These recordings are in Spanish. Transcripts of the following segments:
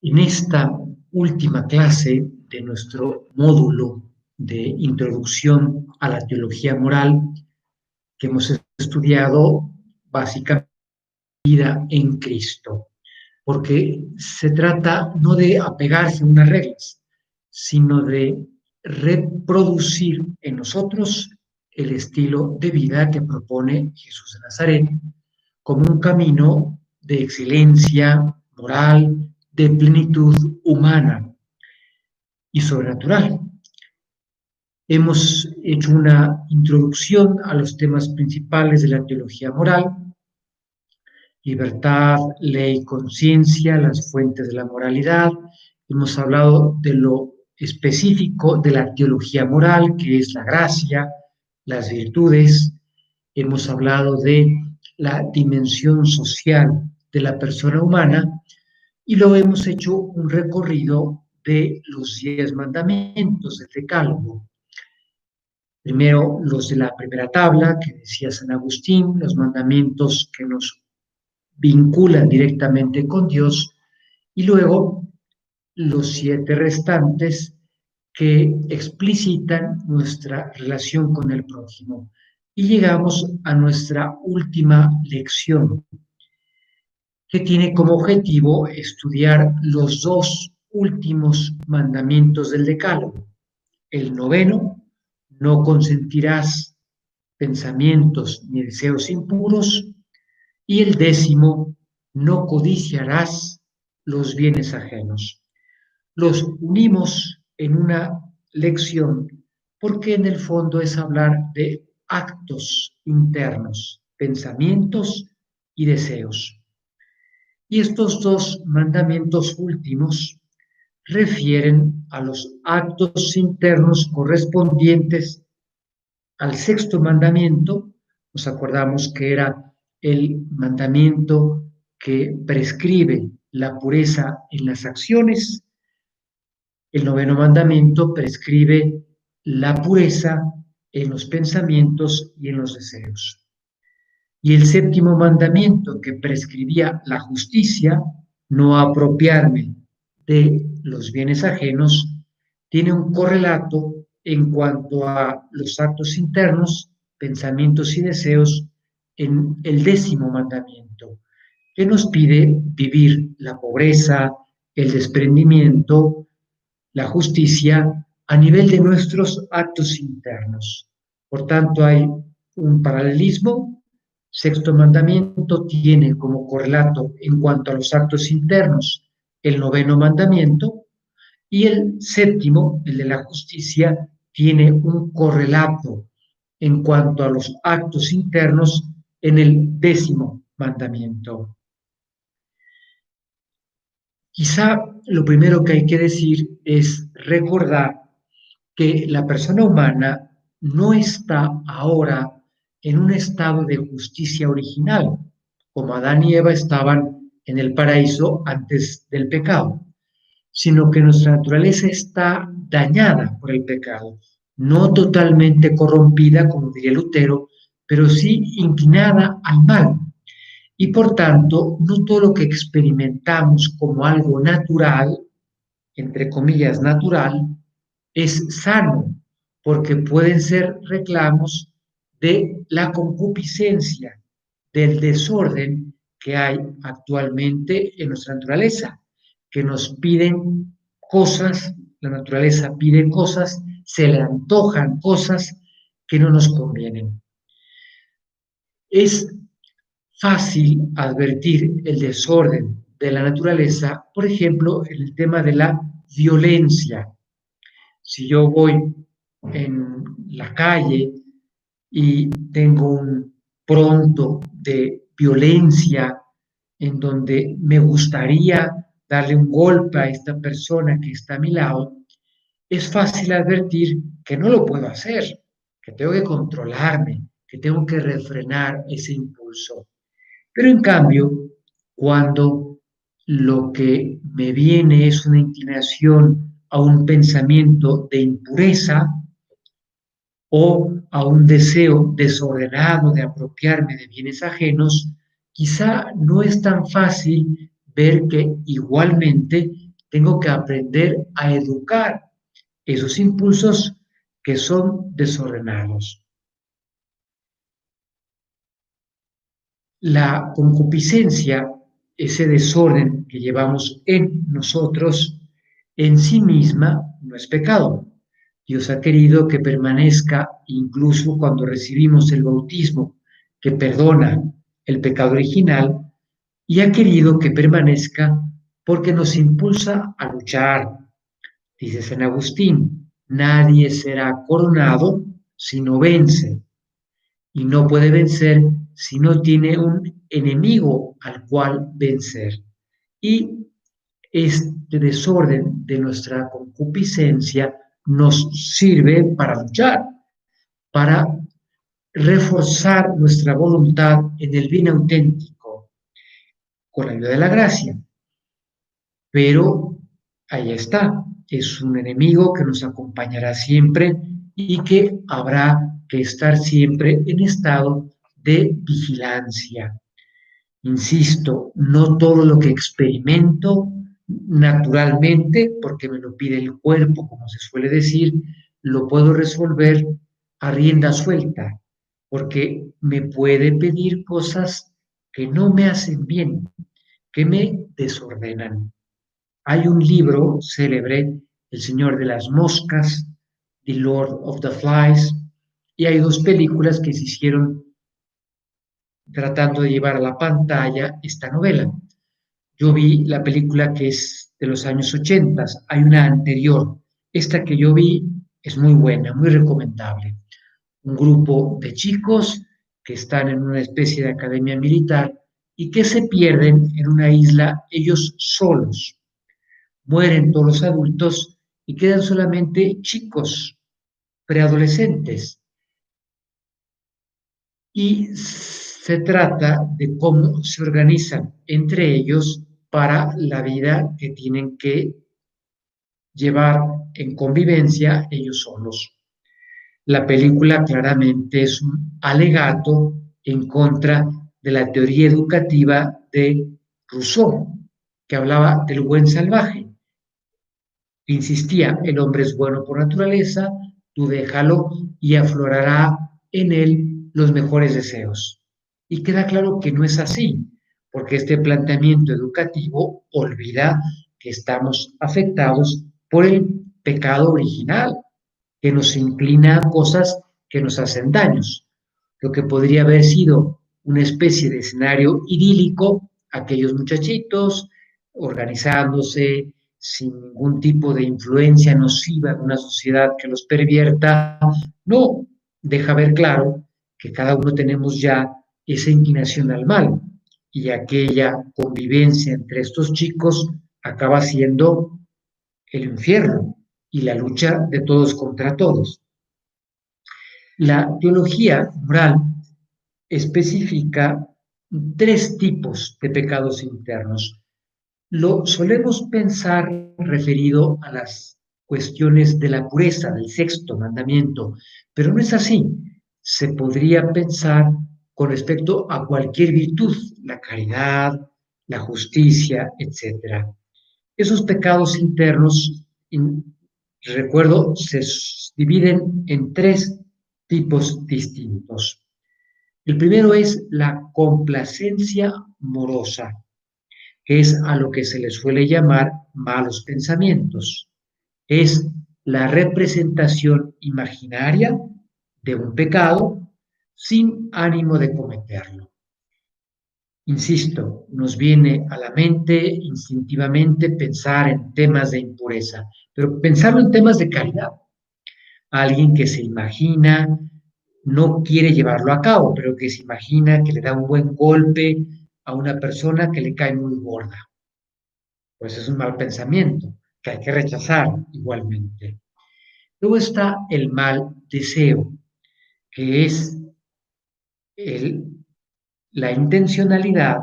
En esta última clase de nuestro módulo de introducción a la teología moral, que hemos estudiado básicamente vida en Cristo, porque se trata no de apegarse a unas reglas, sino de reproducir en nosotros el estilo de vida que propone Jesús de Nazaret como un camino de excelencia moral, de plenitud humana y sobrenatural. Hemos hecho una introducción a los temas principales de la teología moral: libertad, ley, conciencia, las fuentes de la moralidad. Hemos hablado de lo específico de la teología moral, que es la gracia, las virtudes. Hemos hablado de la dimensión social de la persona humana y luego hemos hecho un recorrido de los 10 mandamientos del Decálogo. Primero, los de la primera tabla, que decía San Agustín, los mandamientos que nos vinculan directamente con Dios, y luego los 7 restantes que explicitan nuestra relación con el prójimo. Y llegamos a nuestra última lección, que tiene como objetivo estudiar los 2 últimos mandamientos del Decálogo. El noveno: no consentirás pensamientos ni deseos impuros. Y el 10: no codiciarás los bienes ajenos. Los unimos en una lección porque en el fondo es hablar de actos internos, pensamientos y deseos. Y estos 2 mandamientos últimos refieren a los actos internos correspondientes al 6.º mandamiento. Nos acordamos que era el mandamiento que prescribe la pureza en las acciones. El 9.º mandamiento prescribe la pureza en los pensamientos y en los deseos. Y el 7.º mandamiento, que prescribía la justicia, no apropiarme de los bienes ajenos, tiene un correlato en cuanto a los actos internos, pensamientos y deseos en el 10.º mandamiento, que nos pide vivir la pobreza, el desprendimiento, la justicia a nivel de nuestros actos internos. Por tanto, hay un paralelismo. 6.º mandamiento tiene como correlato en cuanto a los actos internos el 9.º mandamiento, y el 7.º, el de la justicia, tiene un correlato en cuanto a los actos internos en el 10.º mandamiento. Quizá lo primero que hay que decir es recordar que la persona humana no está ahora en un estado de justicia original, como Adán y Eva estaban en el paraíso antes del pecado, sino que nuestra naturaleza está dañada por el pecado, no totalmente corrompida, como diría Lutero, pero sí inclinada al mal. Y por tanto, no todo lo que experimentamos como algo natural, entre comillas natural, es sano, porque pueden ser reclamos de la concupiscencia, del desorden que hay actualmente en nuestra naturaleza, que nos piden cosas, la naturaleza pide cosas, se le antojan cosas que no nos convienen. Es fácil advertir el desorden de la naturaleza, por ejemplo, en el tema de la violencia. Si yo voy en la calle y tengo un pronto de violencia en donde me gustaría darle un golpe a esta persona que está a mi lado, es fácil advertir que no lo puedo hacer, que tengo que controlarme, que tengo que refrenar ese impulso. Pero en cambio, cuando lo que me viene es una inclinación a un pensamiento de impureza o a un deseo desordenado de apropiarme de bienes ajenos, quizá no es tan fácil ver que igualmente tengo que aprender a educar esos impulsos que son desordenados. La concupiscencia, ese desorden que llevamos en nosotros, en sí misma no es pecado. Dios ha querido que permanezca incluso cuando recibimos el bautismo, que perdona el pecado original, y ha querido que permanezca porque nos impulsa a luchar. Dice San Agustín, nadie será coronado si no vence, y no puede vencer si no tiene un enemigo al cual vencer. Y este desorden de nuestra concupiscencia nos sirve para luchar, para reforzar nuestra voluntad en el bien auténtico, con la ayuda de la gracia. Pero ahí está, es un enemigo que nos acompañará siempre y que habrá que estar siempre en estado de vigilancia. Insisto, no todo lo que experimento naturalmente, porque me lo pide el cuerpo, como se suele decir, lo puedo resolver a rienda suelta, porque me puede pedir cosas que no me hacen bien, que me desordenan. Hay un libro célebre, El Señor de las Moscas, The Lord of the Flies, y hay dos películas que se hicieron tratando de llevar a la pantalla esta novela. Yo vi la película que es de los años 80, hay una anterior. Esta que yo vi es muy buena, muy recomendable. Un grupo de chicos que están en una especie de academia militar y que se pierden en una isla ellos solos. Mueren todos los adultos y quedan solamente chicos, preadolescentes. Y se trata de cómo se organizan entre ellos para la vida que tienen que llevar en convivencia ellos solos. La película claramente es un alegato en contra de la teoría educativa de Rousseau, que hablaba del buen salvaje. Insistía, el hombre es bueno por naturaleza, tú déjalo y aflorará en él los mejores deseos. Y queda claro que no es así, porque este planteamiento educativo olvida que estamos afectados por el pecado original, que nos inclina a cosas que nos hacen daños. Lo que podría haber sido una especie de escenario idílico, aquellos muchachitos organizándose sin ningún tipo de influencia nociva en una sociedad que los pervierta, no, deja ver claro que cada uno tenemos ya esa inclinación al mal y aquella convivencia entre estos chicos acaba siendo el infierno y la lucha de todos contra todos. La teología moral especifica tres tipos de pecados internos. Lo solemos pensar referido a las cuestiones de la pureza, del sexto mandamiento, pero no es así. Se podría pensar con respecto a cualquier virtud, la caridad, la justicia, etc. Esos pecados internos, recuerdo, se dividen en tres tipos distintos. El primero es la complacencia morosa, que es a lo que se le suele llamar malos pensamientos. Es la representación imaginaria de un pecado sin ánimo de cometerlo. Insisto, nos viene a la mente instintivamente pensar en temas de impureza, pero pensarlo en temas de caridad. Alguien que se imagina, no quiere llevarlo a cabo, pero que se imagina que le da un buen golpe a una persona que le cae muy gorda. Pues es un mal pensamiento que hay que rechazar igualmente. Luego está el mal deseo, que es el, la intencionalidad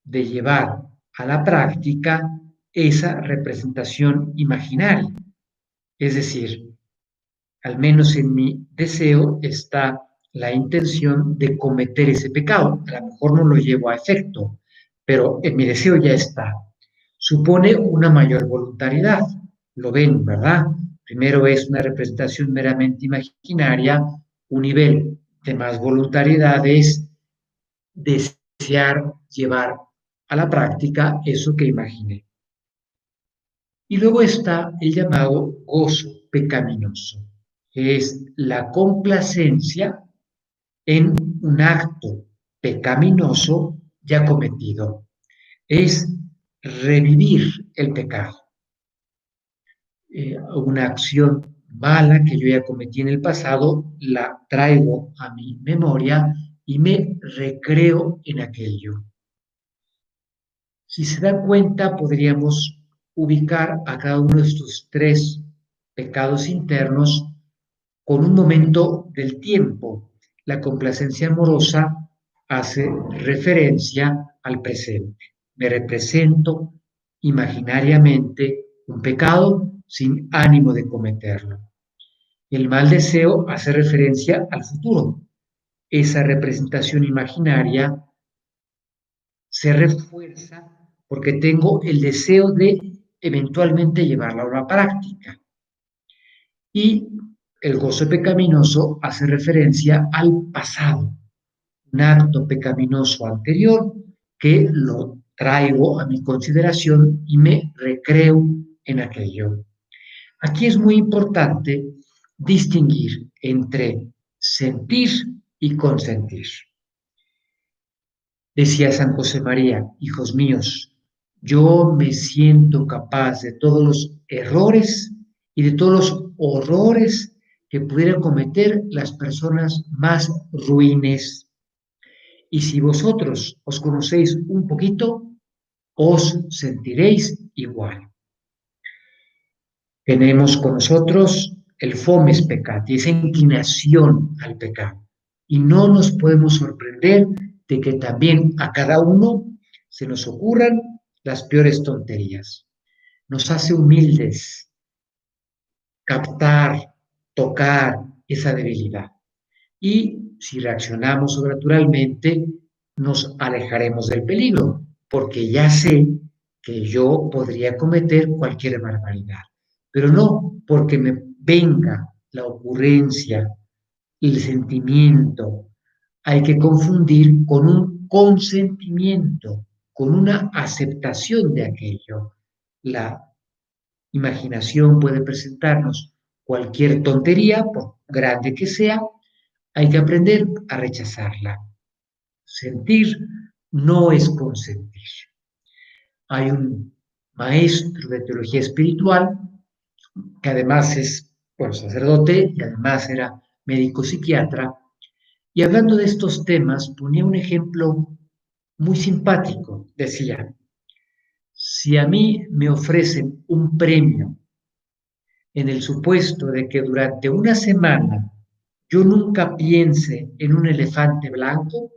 de llevar a la práctica esa representación imaginaria. Es decir, al menos en mi deseo está la intención de cometer ese pecado. A lo mejor no lo llevo a efecto, pero en mi deseo ya está. supone una mayor voluntariedad. Lo ven, ¿verdad? Primero es una representación meramente imaginaria, un nivel de más voluntariedad es desear llevar a la práctica eso que imaginé. Y luego está el llamado gozo pecaminoso, que es la complacencia en un acto pecaminoso ya cometido. Es revivir el pecado. Una acción mala que yo ya cometí en el pasado, la traigo a mi memoria y me recreo en aquello. Si se dan cuenta, podríamos ubicar a cada uno de estos tres pecados internos con un momento del tiempo. La complacencia amorosa hace referencia al presente. Me represento imaginariamente un pecado sin ánimo de cometerlo. El mal deseo hace referencia al futuro. Esa representación imaginaria se refuerza porque tengo el deseo de eventualmente llevarla a la práctica. Y el gozo pecaminoso hace referencia al pasado, un acto pecaminoso anterior que lo traigo a mi consideración y me recreo en aquello. Aquí es muy importante distinguir entre sentir y consentir. Decía San José María, hijos míos, yo me siento capaz de todos los errores y de todos los horrores que pudieran cometer las personas más ruines. Y si vosotros os conocéis un poquito, os sentiréis igual. Tenemos con nosotros el fomes peccati, esa inclinación al pecado. Y no nos podemos sorprender de que también a cada uno se nos ocurran las peores tonterías. Nos hace humildes captar, tocar esa debilidad. Y si reaccionamos naturalmente, nos alejaremos del peligro, porque ya sé que yo podría cometer cualquier barbaridad, pero no porque me venga la ocurrencia, el sentimiento. Hay que confundir con un consentimiento, con una aceptación de aquello. La imaginación puede presentarnos cualquier tontería, por grande que sea, hay que aprender a rechazarla. Sentir no es consentir. Hay un maestro de teología espiritual que además es, bueno, sacerdote y además era médico psiquiatra, y hablando de estos temas ponía un ejemplo muy simpático. Decía, si a mí me ofrecen un premio en el supuesto de que durante una semana yo nunca piense en un elefante blanco,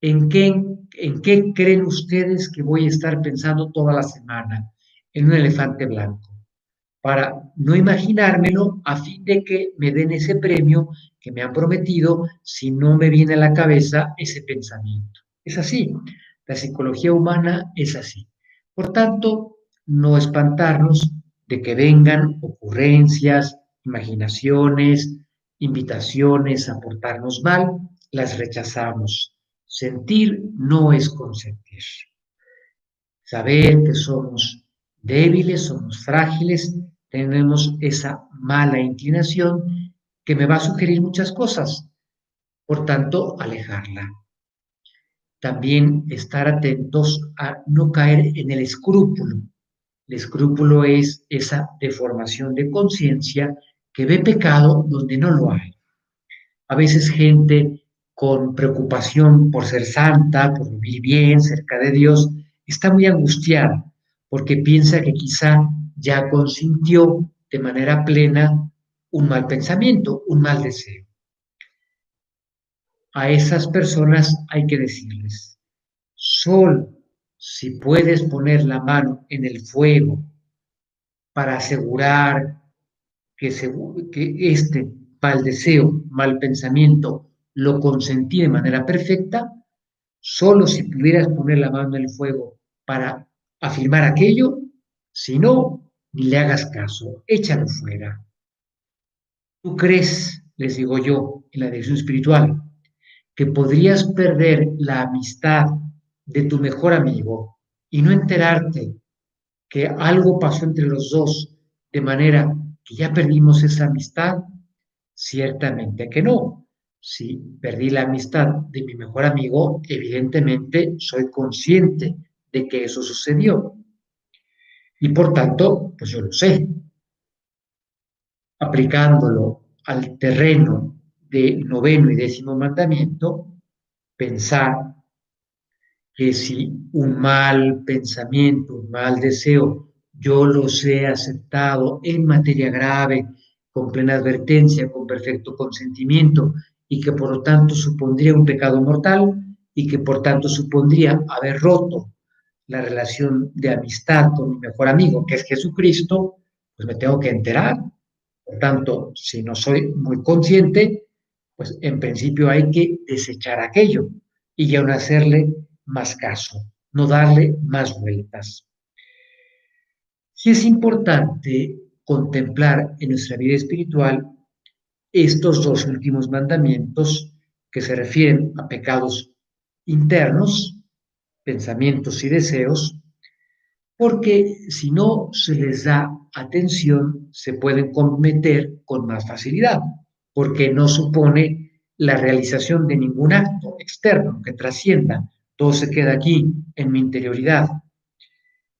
¿en qué creen ustedes que voy a estar pensando toda la semana? En un elefante blanco. Para no imaginármelo a fin de que me den ese premio que me han prometido si no me viene a la cabeza ese pensamiento. Es así, la psicología humana es así. Por tanto, no espantarnos de que vengan ocurrencias, imaginaciones, invitaciones a portarnos mal, las rechazamos. Sentir no es consentir. Saber que somos débiles, somos frágiles, tenemos esa mala inclinación que me va a sugerir muchas cosas, por tanto, alejarla. También estar atentos a no caer en el escrúpulo. El escrúpulo es esa deformación de conciencia que ve pecado donde no lo hay. A veces gente con preocupación por ser santa, por vivir bien cerca de Dios, está muy angustiada porque piensa que quizá ya consintió de manera plena un mal pensamiento, un mal deseo. A esas personas hay que decirles, solo si puedes poner la mano en el fuego para asegurar que este mal deseo, mal pensamiento, lo consentí de manera perfecta, solo si pudieras poner la mano en el fuego para afirmar aquello, si no, ni le hagas caso, échalo fuera. ¿Tú crees, les digo yo, en la dirección espiritual, que podrías perder la amistad de tu mejor amigo y no enterarte que algo pasó entre los dos de manera que ya perdimos esa amistad? Ciertamente que no. Si perdí la amistad de mi mejor amigo, evidentemente soy consciente de que eso sucedió y por tanto, pues yo lo sé. Aplicándolo al terreno de noveno y décimo mandamiento, pensar que si un mal pensamiento, un mal deseo, yo los he aceptado en materia grave, con plena advertencia, con perfecto consentimiento, y que por lo tanto supondría un pecado mortal, y que por tanto supondría haber roto la relación de amistad con mi mejor amigo, que es Jesucristo, pues me tengo que enterar. Por tanto, si no soy muy consciente, pues en principio hay que desechar aquello y ya no hacerle más caso, no darle más vueltas. Sí es importante contemplar en nuestra vida espiritual estos dos últimos mandamientos que se refieren a pecados internos, pensamientos y deseos, porque si no se les da atención, se pueden cometer con más facilidad, porque no supone la realización de ningún acto externo que trascienda, todo se queda aquí en mi interioridad.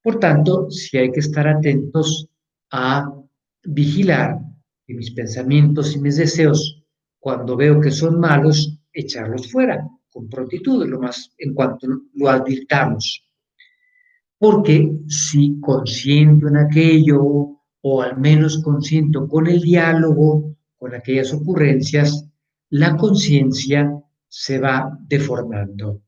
Por tanto, sí hay que estar atentos a vigilar que mis pensamientos y mis deseos, cuando veo que son malos, echarlos fuera con prontitud, lo más en cuanto lo advirtamos. Porque si consiento en aquello, o al menos consiento con el diálogo, con aquellas ocurrencias, la conciencia se va deformando.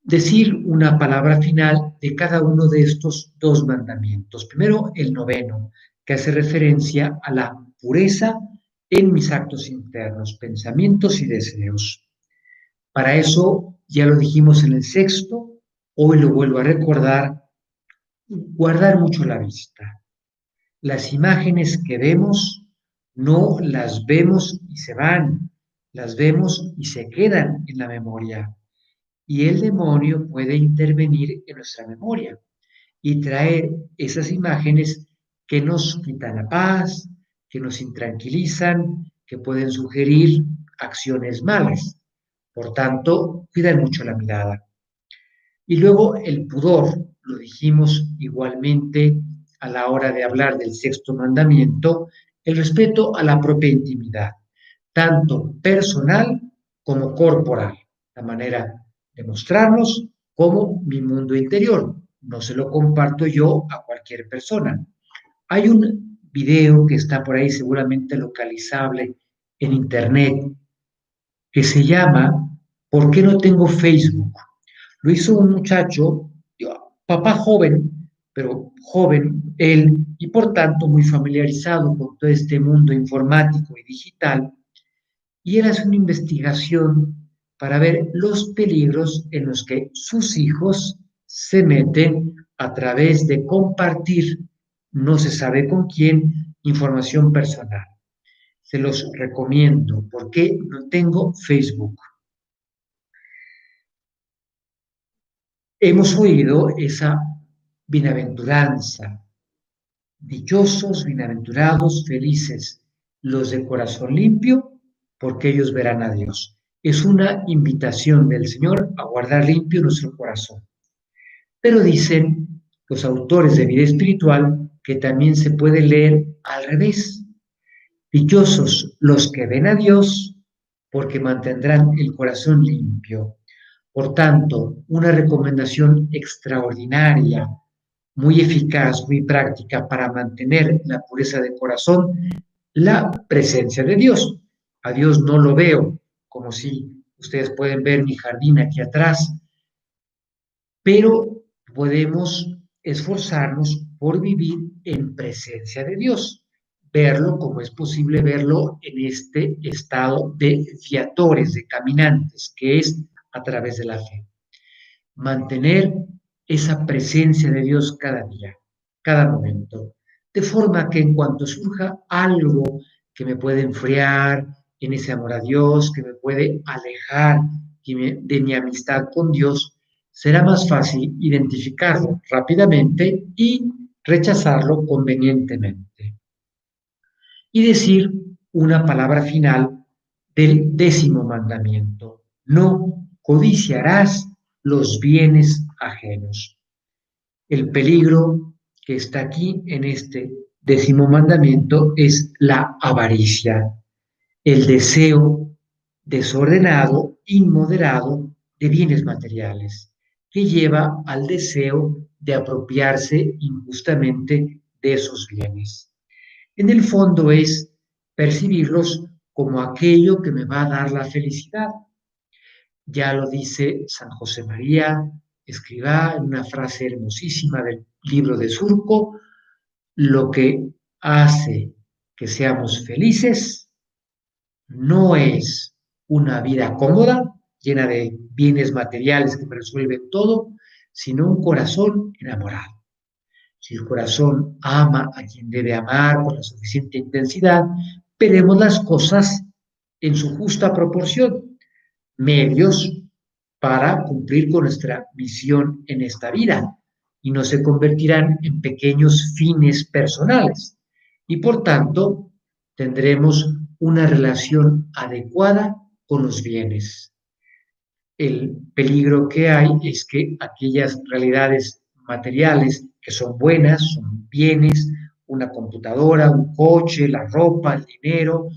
Decir una palabra final de cada uno de estos dos mandamientos. Primero, el noveno, que hace referencia a la pureza en mis actos internos, pensamientos y deseos. Para eso, ya lo dijimos en el sexto, hoy lo vuelvo a recordar, guardar mucho la vista. Las imágenes que vemos no las vemos y se van, las vemos y se quedan en la memoria. Y el demonio puede intervenir en nuestra memoria y traer esas imágenes que nos quitan la paz, que nos intranquilizan, que pueden sugerir acciones malas. Por tanto, cuidar mucho la mirada. Y luego el pudor, lo dijimos igualmente a la hora de hablar del sexto mandamiento, el respeto a la propia intimidad, tanto personal como corporal, la manera de mostrarnos como mi mundo interior. No se lo comparto yo a cualquier persona. Hay un video que está por ahí seguramente localizable en internet que se llama ¿Por qué no tengo Facebook? Lo hizo un muchacho, papá joven, pero joven él, y por tanto muy familiarizado con todo este mundo informático y digital, y él hace una investigación para ver los peligros en los que sus hijos se meten a través de compartir, no se sabe con quién, información personal. Se los recomiendo porque no tengo Facebook. Hemos oído esa bienaventuranza. Dichosos, bienaventurados, felices los de corazón limpio, porque ellos verán a Dios. Es una invitación del Señor a guardar limpio nuestro corazón. Pero dicen los autores de vida espiritual que también se puede leer al revés. Dichosos los que ven a Dios, porque mantendrán el corazón limpio. Por tanto, una recomendación extraordinaria, muy eficaz, muy práctica para mantener la pureza de corazón, la presencia de Dios. A Dios no lo veo, como si ustedes pueden ver mi jardín aquí atrás, pero podemos esforzarnos por vivir en presencia de Dios, verlo como es posible verlo en este estado de fiatores, de caminantes, que es a través de la fe. Mantener esa presencia de Dios cada día, cada momento. De forma que en cuanto surja algo que me puede enfriar en ese amor a Dios, que me puede alejar de mi amistad con Dios, será más fácil identificarlo rápidamente y rechazarlo convenientemente. Y decir una palabra final del 10º mandamiento: no codiciarás los bienes ajenos. El peligro que está aquí en este 10º mandamiento es la avaricia, el deseo desordenado, inmoderado de bienes materiales, que lleva al deseo de apropiarse injustamente de esos bienes. En el fondo es percibirlos como aquello que me va a dar la felicidad. Ya lo dice San José María Escrivá en una frase hermosísima del libro de Surco: lo que hace que seamos felices no es una vida cómoda, llena de bienes materiales que me resuelven todo, sino un corazón enamorado. Si el corazón ama a quien debe amar con la suficiente intensidad, veremos las cosas en su justa proporción, medios para cumplir con nuestra misión en esta vida, y no se convertirán en pequeños fines personales. Y por tanto, tendremos una relación adecuada con los bienes. El peligro que hay es que aquellas realidades materiales que son buenas, son bienes, una computadora, un coche, la ropa, el dinero,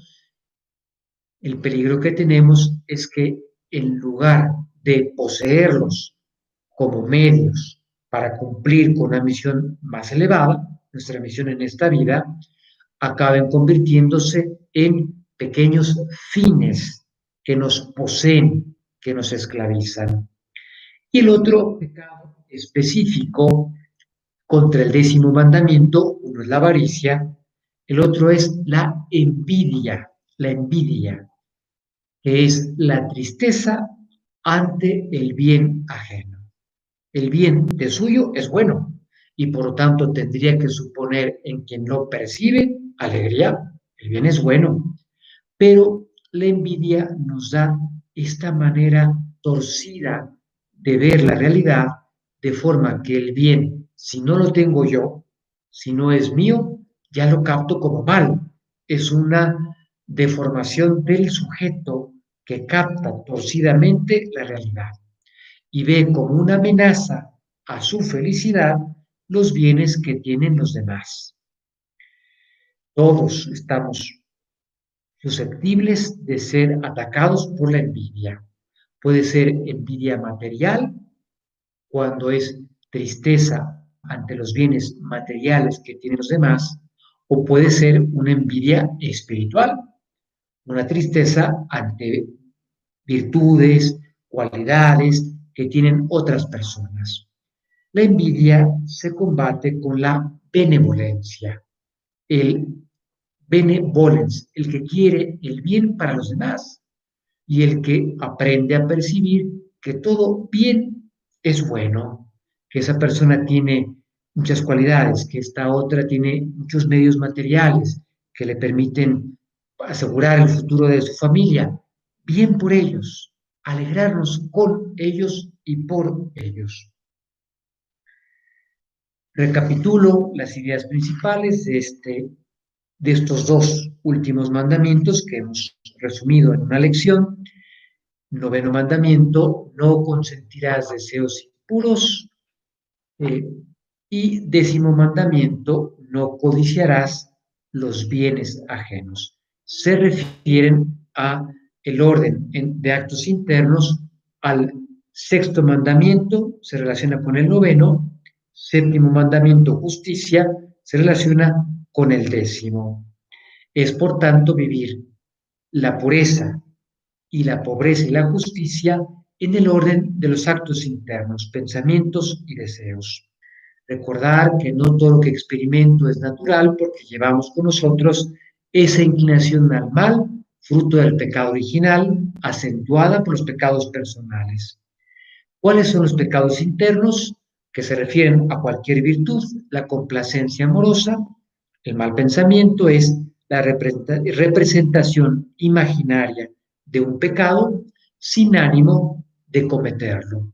el peligro que tenemos es que en lugar de poseerlos como medios para cumplir con una misión más elevada, nuestra misión en esta vida, acaben convirtiéndose en pequeños fines que nos poseen, que nos esclavizan. Y el otro pecado específico contra el 10º mandamiento, uno es la avaricia, el otro es la envidia, que es la tristeza ante el bien ajeno. El bien de suyo es bueno y por lo tanto tendría que suponer en quien lo percibe alegría. El bien es bueno, pero la envidia nos da esta manera torcida de ver la realidad, de forma que el bien, si no lo tengo yo, si no es mío, ya lo capto como mal. Es una deformación del sujeto que capta torcidamente la realidad y ve como una amenaza a su felicidad los bienes que tienen los demás. Todos estamos susceptibles de ser atacados por la envidia. Puede ser envidia material, cuando es tristeza ante los bienes materiales que tienen los demás, o puede ser una envidia espiritual, una tristeza ante virtudes, cualidades que tienen otras personas. La envidia se combate con la benevolencia, el benevolence, el que quiere el bien para los demás y el que aprende a percibir que todo bien es bueno, que esa persona tiene muchas cualidades, que esta otra tiene muchos medios materiales que le permiten asegurar el futuro de su familia. Bien por ellos, alegrarnos con ellos y por ellos. Recapitulo las ideas principales de estos dos últimos mandamientos que hemos resumido en una lección. 9º mandamiento: no consentirás deseos impuros. Y 10º mandamiento: no codiciarás los bienes ajenos. Se refieren a el orden de actos internos. Al 6º mandamiento se relaciona con el 9º. 7º mandamiento, justicia, se relaciona con el 10º. Es, por tanto, vivir la pureza y la pobreza y la justicia en el orden de los actos internos, pensamientos y deseos. Recordar que no todo lo que experimento es natural, porque llevamos con nosotros esa inclinación al mal, fruto del pecado original, acentuada por los pecados personales. ¿Cuáles son los pecados internos? que se refieren a cualquier virtud, la complacencia amorosa. El mal pensamiento es la representación imaginaria de un pecado sin ánimo de cometerlo.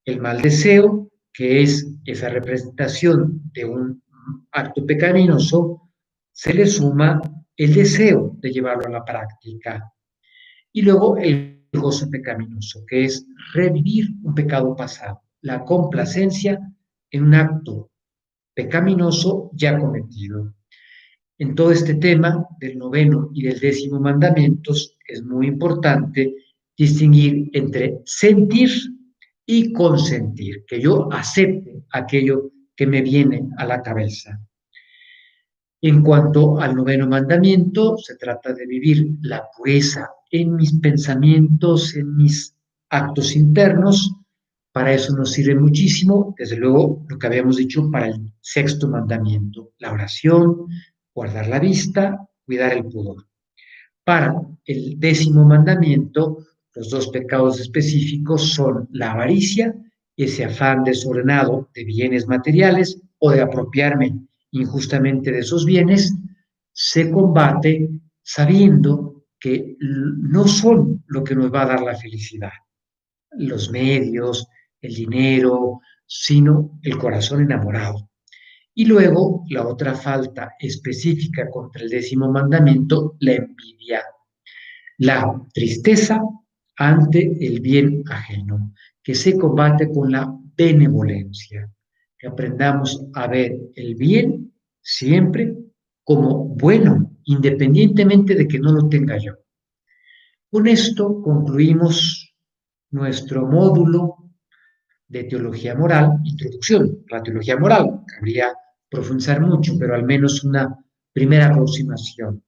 El mal deseo, que es esa representación de un acto pecaminoso, se le suma el deseo de llevarlo a la práctica. Y luego el gozo pecaminoso, que es revivir un pecado pasado, la complacencia en un acto pecaminoso ya cometido. En todo este tema del noveno y del décimo mandamientos es muy importante distinguir entre sentir y consentir, que yo acepte aquello que me viene a la cabeza. En cuanto al noveno mandamiento, se trata de vivir la pureza en mis pensamientos, en mis actos internos. Para eso nos sirve muchísimo, desde luego, lo que habíamos dicho para el sexto mandamiento, la oración, guardar la vista, cuidar el pudor. Para el décimo mandamiento, los dos pecados específicos son la avaricia, ese afán desordenado de bienes materiales o de apropiarme injustamente de esos bienes, se combate sabiendo que no son lo que nos va a dar la felicidad, los medios, el dinero, sino el corazón enamorado. Y luego la otra falta específica contra el décimo mandamiento, la envidia, la tristeza ante el bien ajeno, que se combate con la benevolencia, que aprendamos a ver el bien siempre como bueno, independientemente de que no lo tenga yo. Con esto concluimos nuestro módulo de teología moral, introducción a la teología moral. Habría profundizar mucho, pero al menos una primera aproximación.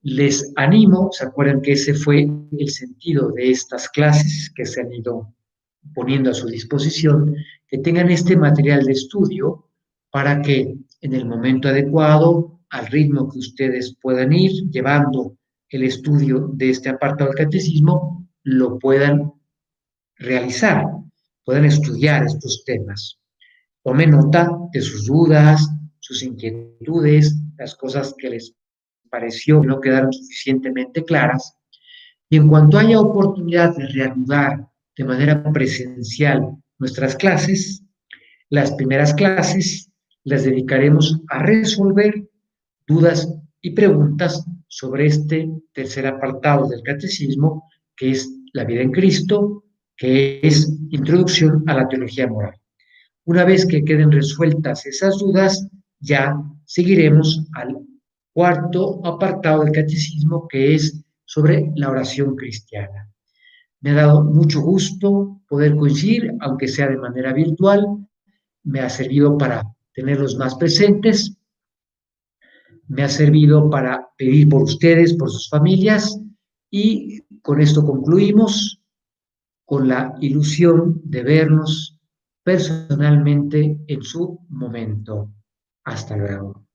Les animo, se acuerdan que ese fue el sentido de estas clases que se han ido poniendo a su disposición, que tengan este material de estudio para que en el momento adecuado, al ritmo que ustedes puedan ir llevando el estudio de este apartado del catecismo, lo puedan realizar, puedan estudiar estos temas. Tomen nota de sus dudas, sus inquietudes, las cosas que les pareció que no quedaron suficientemente claras. Y en cuanto haya oportunidad de reanudar de manera presencial nuestras clases, las primeras clases las dedicaremos a resolver dudas y preguntas sobre este tercer apartado del catecismo, que es la vida en Cristo, que es introducción a la teología moral. Una vez que queden resueltas esas dudas, ya seguiremos al cuarto apartado del catecismo, que es sobre la oración cristiana. Me ha dado mucho gusto poder coincidir, aunque sea de manera virtual. Me ha servido para tenerlos más presentes, me ha servido para pedir por ustedes, por sus familias, y con esto concluimos con la ilusión de vernos personalmente en su momento. Hasta luego.